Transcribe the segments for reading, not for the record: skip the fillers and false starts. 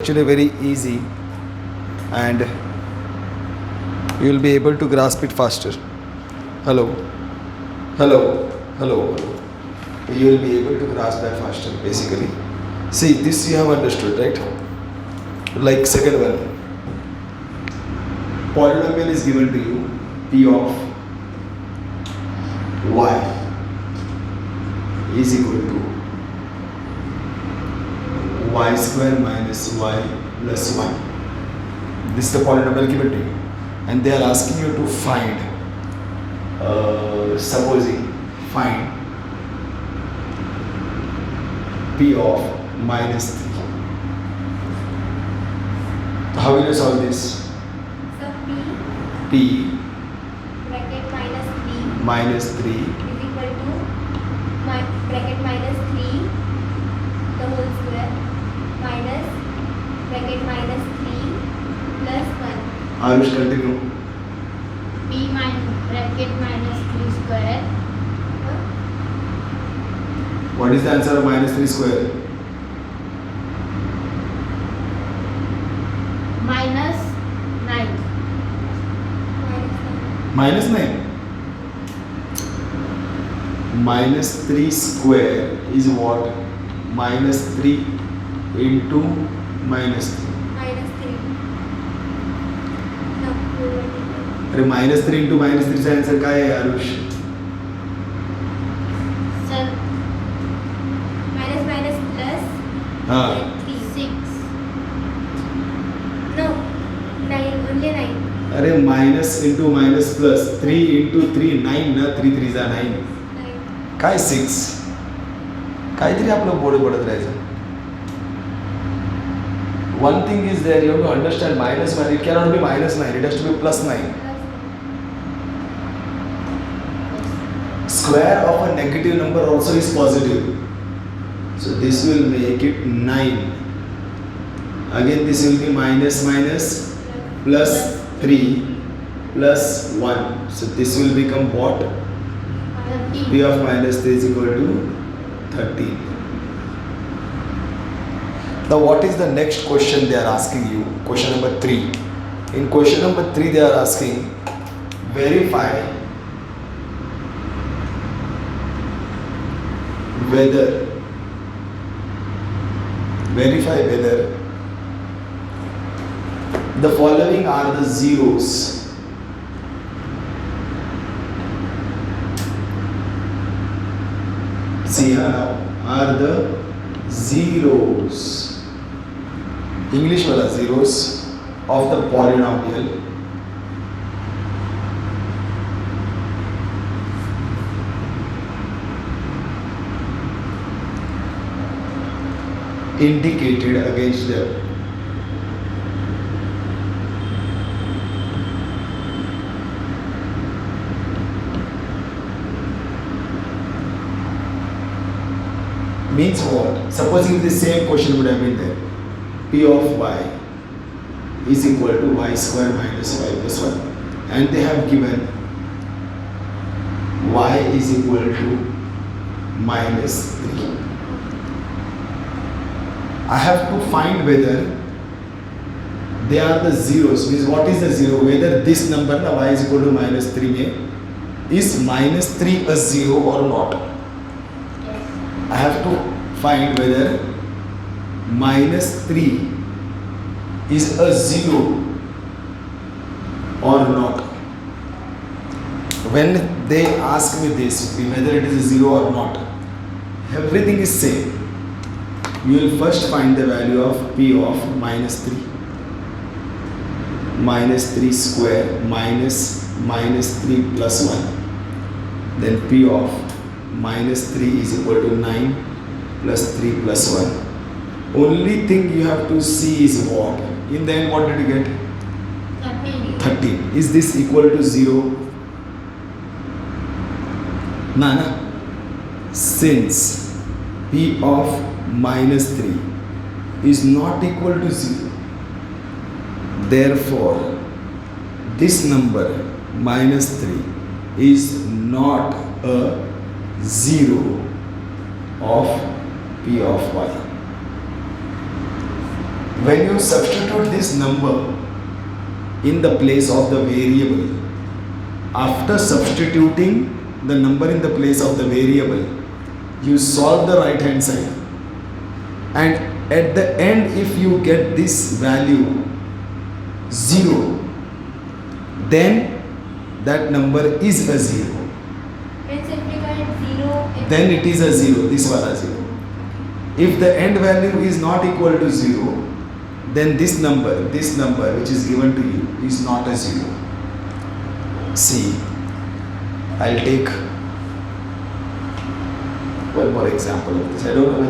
Actually very easy, and you will be able to grasp it faster. Hello, hello, hello, hello. You will be able to grasp that faster basically. See, this you have understood, right? Like second one, polynomial is given to you, p of y is equal to y square minus y plus 1. This is the polynomial given to you, and they are asking you to find, find p of minus 3. How will you solve this? So P bracket minus 3 minus 3 is equal to bracket minus 3 the whole square minus bracket minus 3 plus 1. Arush, continue. B bracket minus 3 square. What is the answer of minus 3 square? Minus 9. Minus 9. Minus 3 square is what? Minus 3 into minus 3. Minus 3. No. अरे minus 3 into minus 3 चा answer काय आहे Aarush? Sir. Minus plus. हाँ. 6. No. 9. Only 9. अरे minus into minus plus 3 into 3 9 ना 3 3 जा 9. 9. काय 6? काहीतरी आपलं बोर्ड पडत राहायचं. One thing is there, you have to understand minus 9. It cannot be minus 9. It has to be plus 9. Square of a negative number also is positive. So this will make it 9. Again this will be minus plus 3 plus 1. So this will become what? P of minus 3 is equal to 13. Now what is the next question they are asking you? Question number 3. In question number 3 they are asking, verify whether the following are the zeros. See here now, are the zeros, English wala zeros of the polynomial indicated against them. Means what? Supposing the same question would have been there. P of y is equal to y square minus y plus 1. And they have given y is equal to minus 3. I have to find whether they are the zeros. Means what is the zero? Whether this number y is equal to minus 3 is minus 3 a zero or not. I have to find whether minus 3 is a zero or not. When they ask me this, whether it is a zero or not, everything is same. You will first find the value of p of minus 3. Minus 3 square minus 3 plus 1. Then p of minus 3 is equal to 9 plus 3 plus 1. Only thing you have to see is what? In the end, what did you get? 13. Is this equal to 0? No. Since p of minus 3 is not equal to 0, therefore this number minus 3 is not a zero of p of y. when you substitute this number in the place of the variable, after substituting the number in the place of the variable, you solve the right hand side, and at the end if you get this value 0, then that number is a 0. Means if we get 0, Then it is a 0, this wala 0. If the end value is not equal to 0, then this number which is given to you is not a 0. See, I'll take one more example of this. I don't know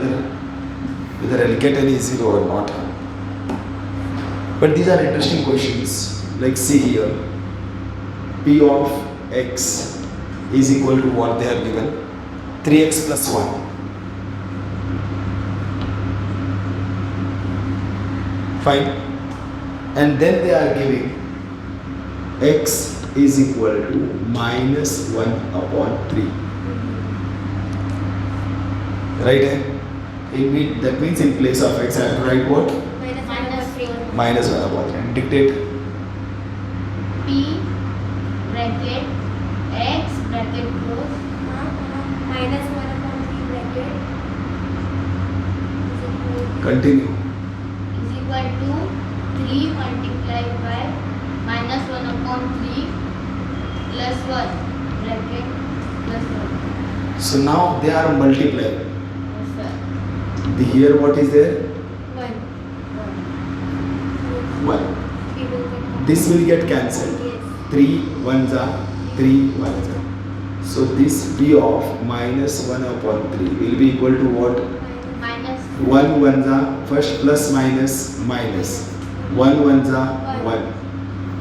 whether I'll get any 0 or not. But these are interesting questions. Like see here, P of x is equal to what they have given? 3x plus 1. Fine. And then they are giving x is equal to minus 1 upon 3. Right? That means in place of x I have to write what? Minus 1 upon 3. And dictate. P bracket x bracket close minus 1 upon 3 bracket Continue. is equal to 3 multiplied by minus 1 upon 3 plus 1 bracket plus 1. So now they are multiplied. Yes, sir. Here what is there? 1. 1. We will get This will get cancelled. Yes. 3 ones are 3 ones are. So this P of minus 1 upon 3 will be equal to what? Minus 1 ones are first plus minus minus. 1 ones are 1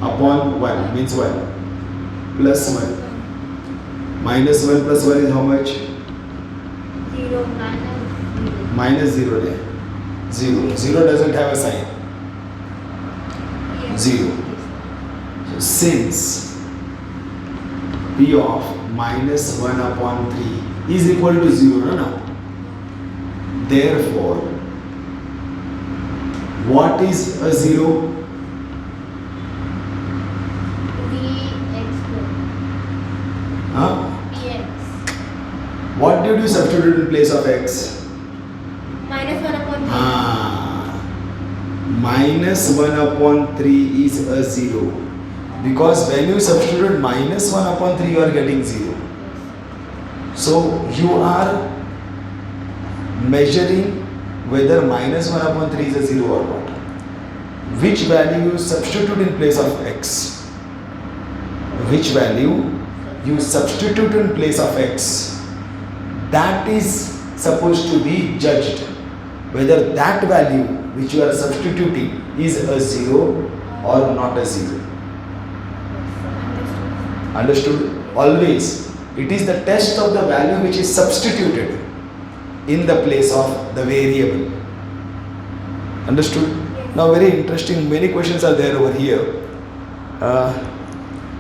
upon 1 means 1 plus 1. Minus 1 plus 1 is how much? 0. Minus 0 there. 0. 0 doesn't have a sign. Yes. 0. So since P of minus 1 upon 3 is equal to 0 now. Therefore, what is a 0? Vx Huh? px What did you substitute in place of x? Minus 1 upon 3. Minus 1 upon 3 is a 0. Because when you substitute minus 1 upon 3, you are getting 0. So you are measuring whether minus 1 upon 3 is a 0 or not. Which value you substitute in place of x? Which value you substitute in place of x? That is supposed to be judged. Whether that value which you are substituting is a 0 or not a 0. Understood? Always, it is the test of the value which is substituted in the place of the variable. Understood? Now, very interesting, many questions are there over here.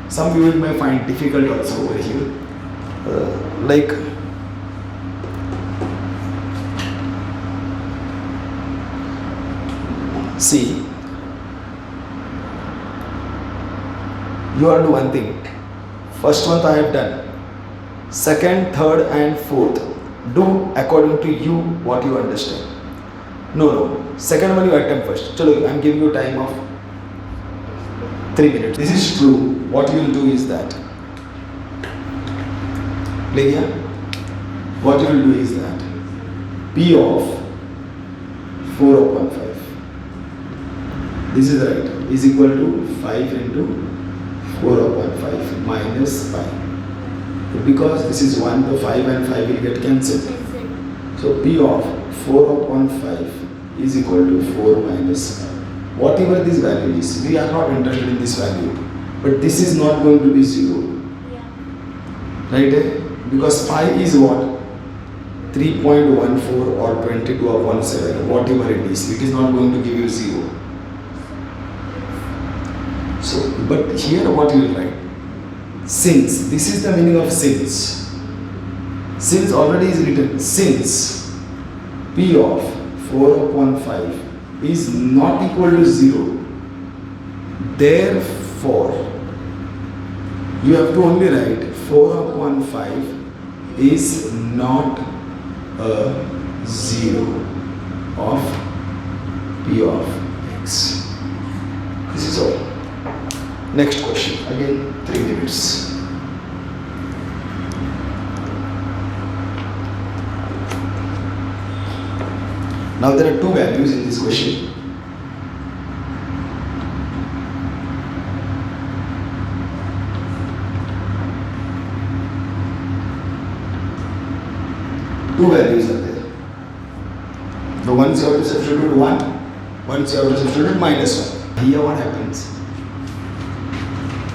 Some you may find difficult also over here. Like, see, you are to do one thing. First one I have done. Second, third and fourth. Do according to you what you understand. No. Second one you attempt first. Chalo, I am giving you time of 3 minutes. This is true. What you will do is that. Lydia, what you will do is that P of 4 upon 5. This is right. Is equal to 5 into 4 upon 5 minus 5. Because this is 1, the 5 and 5 will get cancelled. So P of 4 upon 5 is equal to 4 minus 5. Whatever this value is, we are not interested in this value. But this is not going to be 0. Yeah. Right? Because pi is what? 3.14 or 22 upon 7, whatever it is not going to give you 0. So, but here what you will write? Since, this is the meaning of since. Since already is written. Since P of 4 upon 5 is not equal to 0. Therefore, you have to only write 4 upon 5 is not a 0 of p of x. This is all. Next question. Again, 3 minutes. Now there are two values in this question. Two values are there. The ones you have to substitute 1, once you have to substitute -1. Here what happens?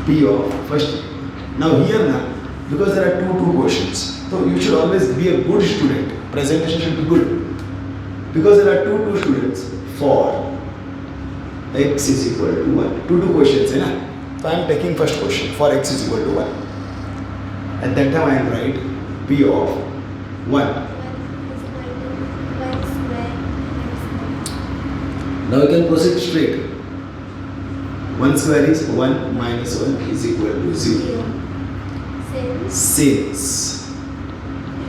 P of first. Now here now, because there are two questions, so you should always be a good student. Presentation should be good. Because there are two students for x is equal to 1. Two questions, hai na? So I am taking first question for x is equal to 1. At that time I will write P of 1. Now you can proceed straight. 1 square is 1 minus 1 is equal to 0. Since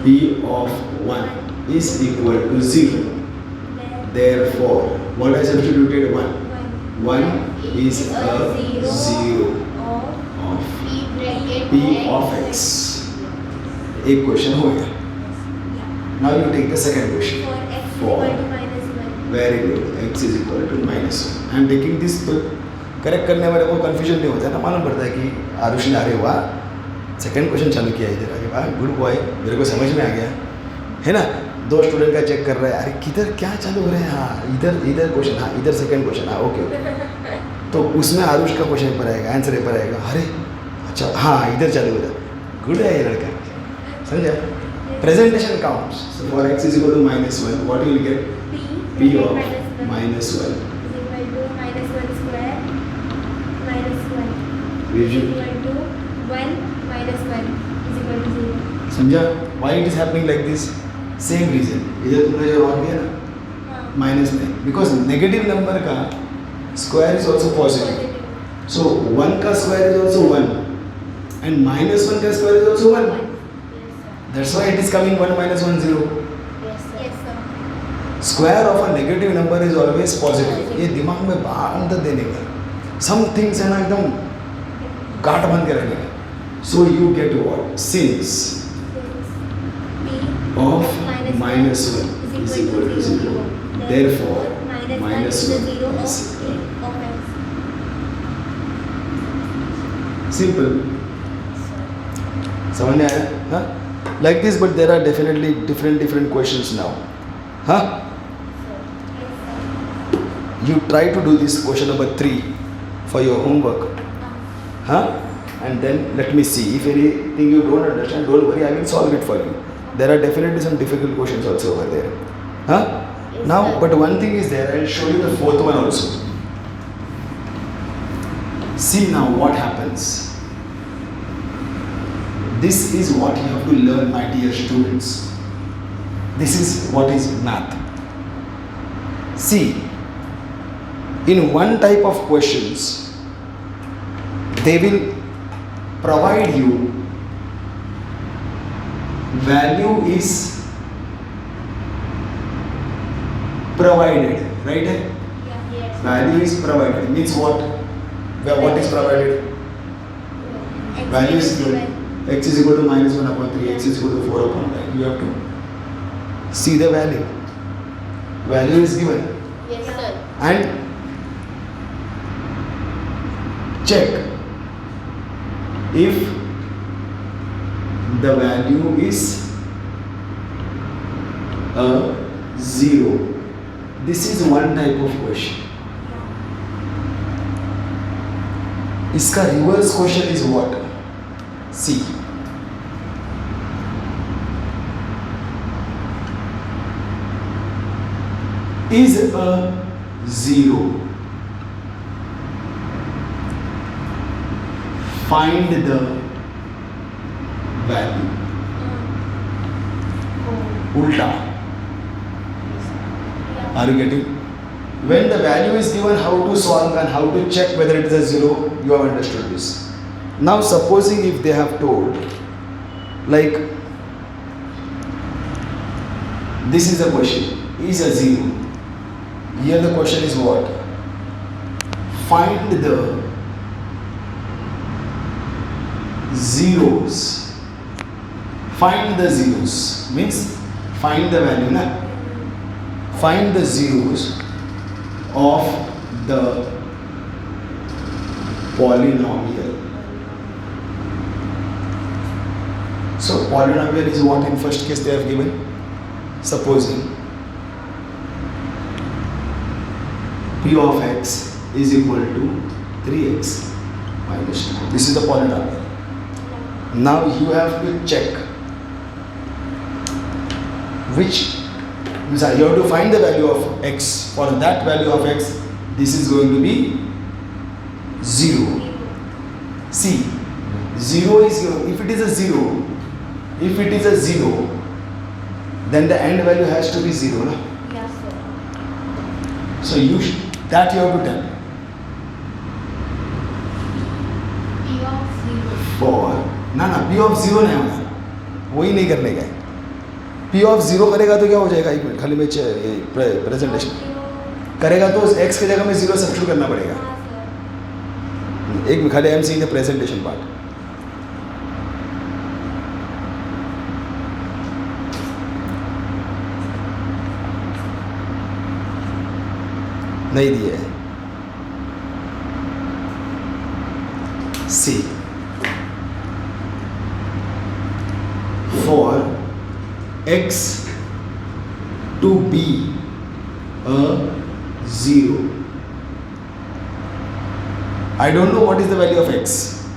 P of 1 is equal to 0, therefore, what I substituted 1? 1 is a 0 of P of x. एक question हो गया. Now you take the second question. For very good, x is equal to -1. I am taking this तो correct करने वाले को confusion नहीं होता है ना, मालूम पड़ता है कि आरुष ने अरे वाह सेकंड क्वेश्चन चालू किया इधर, अरे वाह गुड बॉय, मेरे को समझ में आ गया है ना. दो स्टूडेंट का चेक कर रहा है, अरे किधर क्या चालू हो रहा है, हाँ इधर क्वेश्चन, हाँ इधर सेकंड क्वेश्चन, हाँ ओके. तो उसमें आरुष का क्वेश्चन पर आएगा, आंसर पर आएगा, अरे अच्छा हाँ इधर चालू हो रहा है. गुड है ये लड़का, समझा. Presentation counts. So for x is equal to -1, what you will get? P of -1 is equal to -1 square minus 1 is equal to 1 minus 1 is equal to 0. समझा? Why it is happening like this? Same reason. इधर तुमने जो wrong किया ना, minus में, because negative number का square is also positive. So 1 का square is also 1 and -1 का square is also 1. That's why it is coming 1 minus 1 0. Square of a negative number is always positive. ये दिमाग में बांध देने का, सम थिंग्स है ना एकदम गांठ बांध के रखने का. So you get what? Since of -1 is equal to 0, therefore -1 is simple. समझ में आया? हाँ, like this, but there are definitely different questions now. Huh? You try to do this question number 3 for your homework. Huh? And then let me see. If anything you don't understand, don't worry, I will solve it for you. There are definitely some difficult questions also over there. Huh? Now, but one thing is there, I'll show you the fourth one also. See now what happens. This is what you have to learn, my dear students. This is what is math. See, in one type of questions, they will provide you value is provided, right? Yes. Value is provided means what? What is provided? Value is given. X is equal to -1 upon 3, x is equal to 4 upon 9. You have to see the value. Value is given. Yes, sir. And check if the value is a 0. This is one type of question. इसका reverse question is what? See. Is a 0. Find the value. Ulta. Are you getting? when the value is given, how to solve and how to check whether it is a zero, you have understood this. Now supposing if they have told, like, this is a question, is a zero. Here the question is what? Find the zeros. Find the zeros means find the value, na? Find the zeros of the polynomial. So polynomial is what in first case they have given. Supposing p of x is equal to 3x minus 2. This is the polynomial. Now you have to check which means you have to find the value of x. For that value of x, this is going to be 0. See, 0 is, if it is a 0, if it is a 0, then the end value has to be 0, na? Yes, sir. So that you have to tell. P of 0. For ना p of 0 नहीं होना, वही नहीं करने का है. p of 0 करेगा तो क्या हो जाएगा? एक मिनट खाली मैं प्रेजेंटेशन करेगा तो x की जगह में 0 सब्स्टिट्यूट करना पड़ेगा. हाँ, सर. एक मिनट खाली I am seeing the presentation part. नहीं दिए है. सी for x to be a 0. I don't know what is the value of x,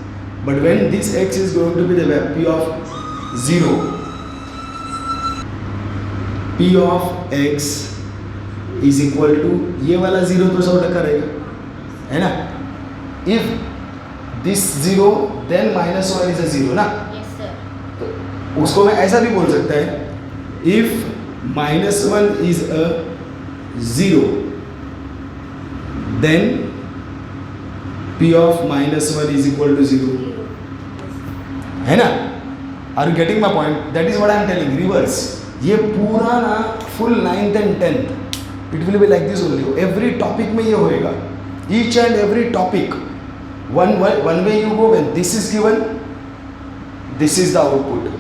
but when this x is going to be the p of 0, p of x is equal to ये वाला 0 तो 100% रहेगा, है ना? If this 0 then minus 1 is a 0 ना? Yes, sir. उसको मैं ऐसा भी बोल सकता है, if minus 1 is a 0, then p of minus 1 is equal to 0, है ना? Are you getting my point? That is what I am telling. Reverse. ये पूरा ना full 9th and 10th, it will be like this only. Every topic में ये होएगा. Each and every topic. One way you go when this is given, this is the output.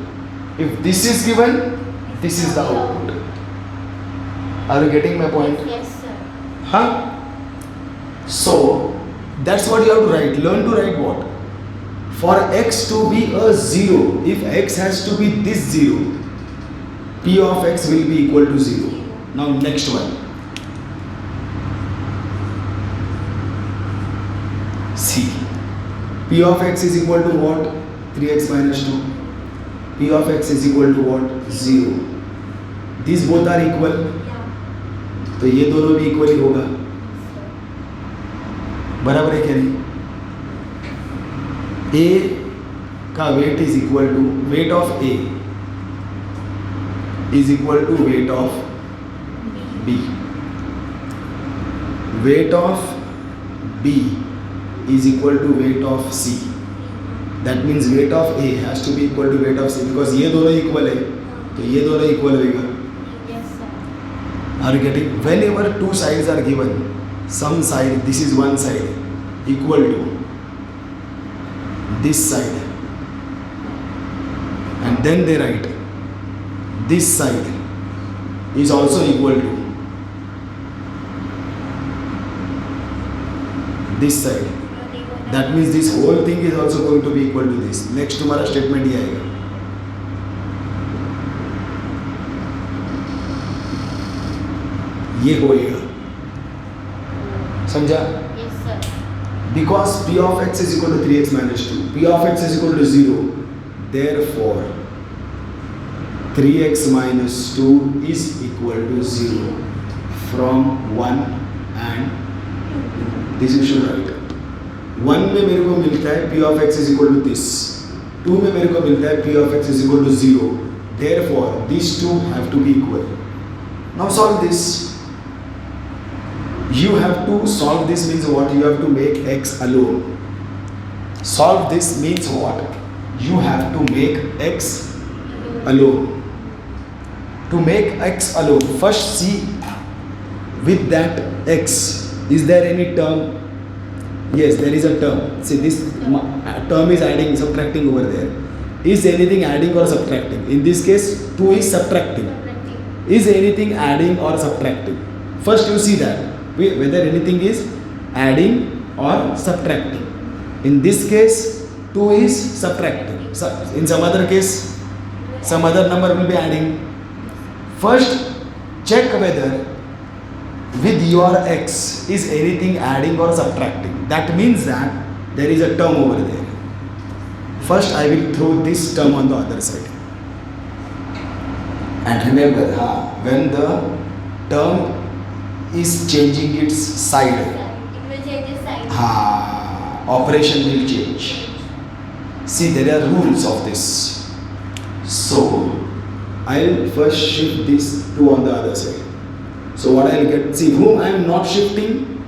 If this is given, this is the output. Are you getting my point? Yes, sir. Huh? So that's what you have to write. Learn to write what? For x to be a 0, if x has to be this 0, p of x will be equal to 0. Now next one. See, p of x is equal to what? 3x minus 2. p of x is equal to what? 0. These both are equal. Yeah. तो ये दोनों भी equal ही होगा. बराबर है क्या नहीं? a का weight is equal to weight of a is equal to weight of b. Weight of b is equal to weight of c. That means weight of a has to be equal to weight of c, because ये दोनों equal है तो ये दोनों equal होगा. Yes, sir. Are you getting? Whenever two sides are given, some side, this is one side, equal to this side, and then they write this side is also equal to this side. That means this whole thing is also going to be equal to this. Next तुम्हारा statement ये आएगा. ये होएगा. समझा? Yes, sir. Because p of x is equal to 3x minus 2. p of x is equal to 0. Therefore, 3x minus 2 is equal to 0 from 1 and this you should write. 1 में मेरे को मिलता है p of x is equal to this. 2 में मेरे को मिलता है p of x is equal to 0. Therefore, these two have to be equal. Now solve this. you have to solve this means what? You have to make x alone. Solve this means what? You have to make x alone. To make x alone, first see with that x, is there any term? Yes, there is a term. See, this term is adding, subtracting over there. Is anything adding or subtracting? In this case, 2 is subtracting. Is anything adding or subtracting? First you see that whether anything is adding or subtracting. In this case, 2 is subtracting. In some other case, some other number will be adding. First, check whether with your x is anything adding or subtracting. That means that there is a term over there. First, I will throw this term on the other side. And remember, when the term is changing its side, It will change its sign. operation will change. See, there are rules of this. So, I'll first shift this 2 on the other side. So what I'll get, see, whom I am not shifting,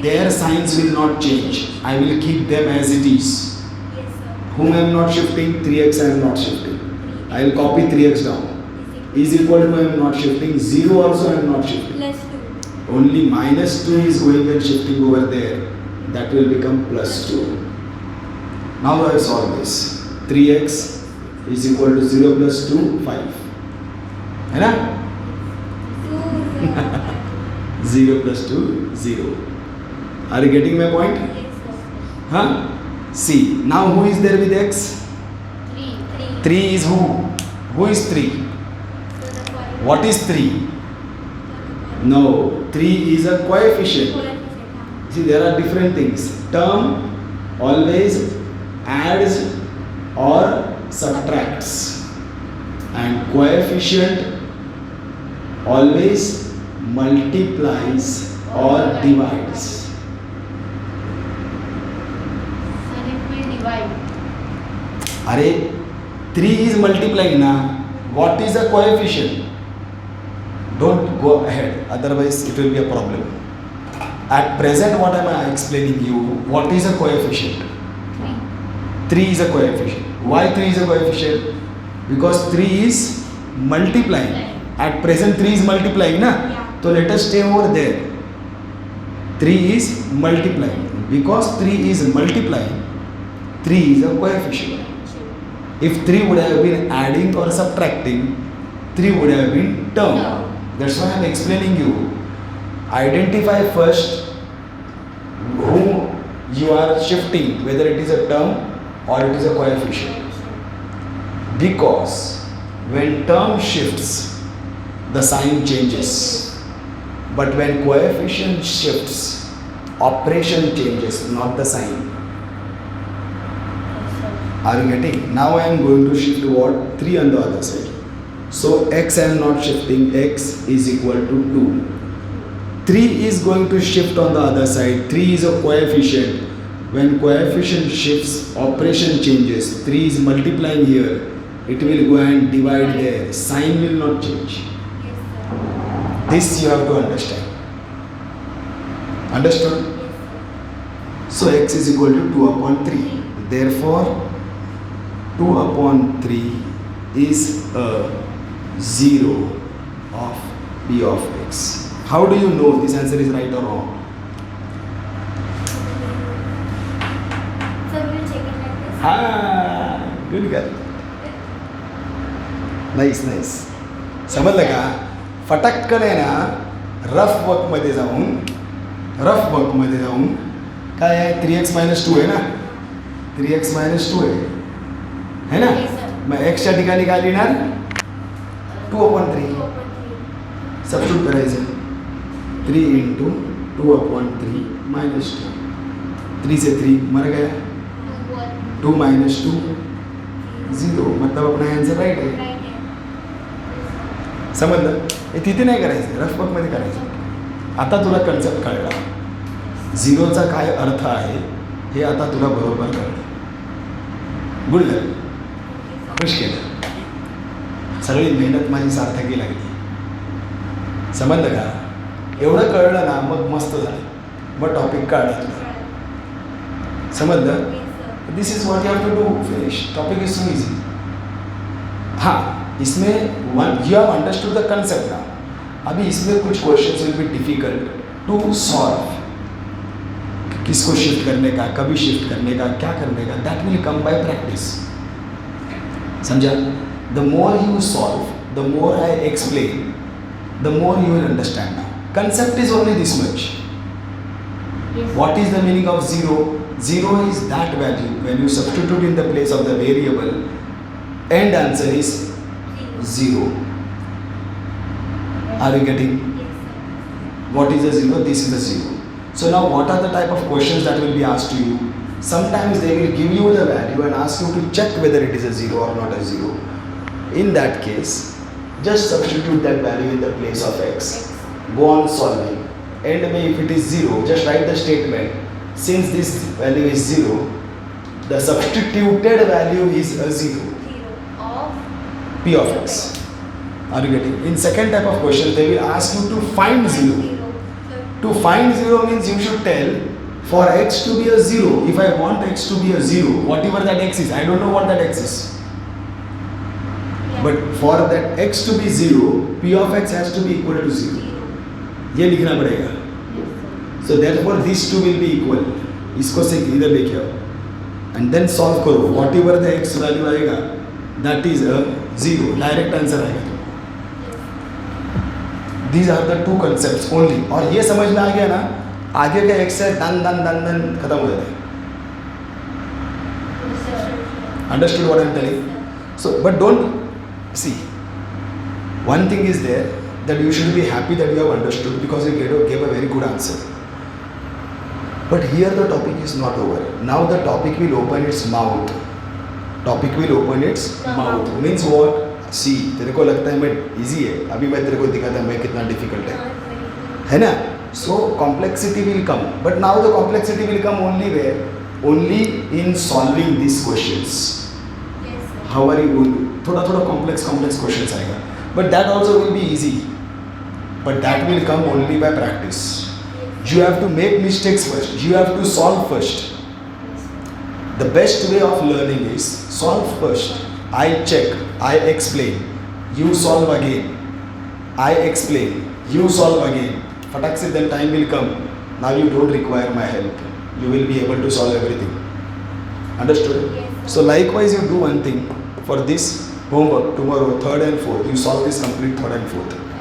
their signs will not change. I will keep them as it is. Yes, sir. Whom I am not shifting, 3x I am not shifting. I will copy 3x down. Is equal to I am not shifting, 0 also I am not shifting. Plus 2. Only minus 2 is going and shifting over there. That will become plus 2. Now I solve this. 3x is equal to 0 plus 2, 5. है ना? 2, 0. 0 plus 2, 0. Are you getting my point? Yes, sir. Huh? See, now who is there with x? 3. 3. 3 is who? Who is 3? So the point. What is 3? No, 3 is a coefficient. See, there are different things. Term always adds or subtracts, and coefficient always multiplies or divides. Sir, it will divide. Arey, 3 is multiplying na. What is a coefficient? Don't go ahead, otherwise it will be a problem. At present, what am I explaining you? What is a coefficient? 3. 3 is a coefficient. Why 3 is a coefficient? Because 3 is multiplying. At present 3 is multiplying na? Yeah. So let us stay over there. 3 is multiplying. Because 3 is multiplying, 3 is a coefficient. If 3 would have been adding or subtracting, 3 would have been term. Term. That's why I am explaining you. Identify first whom you are shifting, whether it is a term or it is a coefficient. Because when term shifts, the sign changes. But when coefficient shifts, operation changes, not the sign. Yes, sir. Are you getting? Now I am going to shift what? 3 on the other side. So x I am not shifting, x is equal to 2. 3 is going to shift on the other side. 3 is a coefficient. When coefficient shifts, operation changes. 3 is multiplying here. It will go and divide there. Sign will not change. Yes, sir. This you have to understand. Understood? Yes, sir. So x is equal to 2 upon 3. Therefore, 2 upon 3 is a 0 of p of x. How do you know this answer is right or wrong? So we will check it like this. Good girl. Nice, nice. समजलं का? फटक्कन आहे ना rough वर्कमध्ये जाऊन काय आहे 3x minus 2 आहे ना 3x minus 2 आहे ना Yes, sir. मग एक्सच्या ठिकाणी काय लिहिणार 2 upon 3 2 upon 3. सबस्टिट्यूट करायचं 3 into 2 upon 3 minus 2 3 से 3 मर गया 2 minus 2 0 मतलब अपना आंसर राइट आहे Right hand. समजलं हे तिथे नाही करायचं रफ वर्कमध्ये करायचं आता तुला कन्सेप्ट कळला झिरोचा काय अर्थ आहे हे आता तुला बरोबर कळलं गुड झालं खुश केलं सगळी मेहनत माझी सार्थकी लागली समजलं का एवढं कळलं ना मग मस्त झालं. मग टॉपिक काढा तुला. समजलं? Yes, sir. This is what you have to do. Finish. Topic is so easy. हाँ, इसमें one you have understood the concept ना. अभी इसमें कुछ questions will be difficult to solve. किसको शिफ्ट करने का, कभी शिफ्ट करने का, क्या करने का, that will come by practice. समझा? The more you solve, the more I explain, the more you will understand. Now concept is only this much. Yes. What is the meaning of zero? Zero is that value when you substitute in the place of the variable and answer is Zero. 0. Are you getting? Yes, sir. What is the zero? This is the zero. So now what are the type of questions that will be asked to you? Sometimes they will give you the value and ask you to check whether it is a zero or not a zero. In that case, just substitute that value in the place of x. Go on solving. End में if it is zero, just write the statement. Since this value is zero, the substituted value is a zero. Zero. Of P of x. Are you getting? In second type of question, they will ask you to find zero. Zero. So, To find zero means you should tell for x to be a zero. If I want x to be a zero, whatever that x is, I don't know what that x is. yeah. But for that x to be zero, P of x has to be equal to zero. Zero. ये लिखना पड़ेगा. yes, sir. So therefore these two will be equal. इसको से इधर लेके आओ. And then solve करो. Whatever the x value आएगा, that is a zero. Direct answer आएगा. Yes. These are the two concepts only. और ये समझ में आ गया ना, आगे का x है दन दन दन दन खत्म हो जाता है. Yes, sir. Understood what I am telling? So, but don't see. One thing is there that you should be happy that you have understood because you gave a very good answer. But here the topic is not over. Now the topic will open its mouth. Topic will open its mouth. Means what? See, तेरे को लगता है मैं easy है. अभी मैं तेरे को दिखाता हूँ मैं कितना difficult है. Not very good. है ना? So complexity will come. But now the complexity will come only where? Only in solving these questions. Yes, sir. How are you going to? थोड़ा complex questions आएगा. But that also will be easy. But that will come only by practice. Yes. You have to make mistakes first. You have to solve first. Yes, sir. The best way of learning is solve first. I check. I explain. You solve again. I explain. You solve again. Fatak se then time will come. Now you don't require my help. You will be able to solve everything. Understood? Yes, sir. So likewise you do one thing. For this homework tomorrow, third and fourth, you solve this complete third and fourth.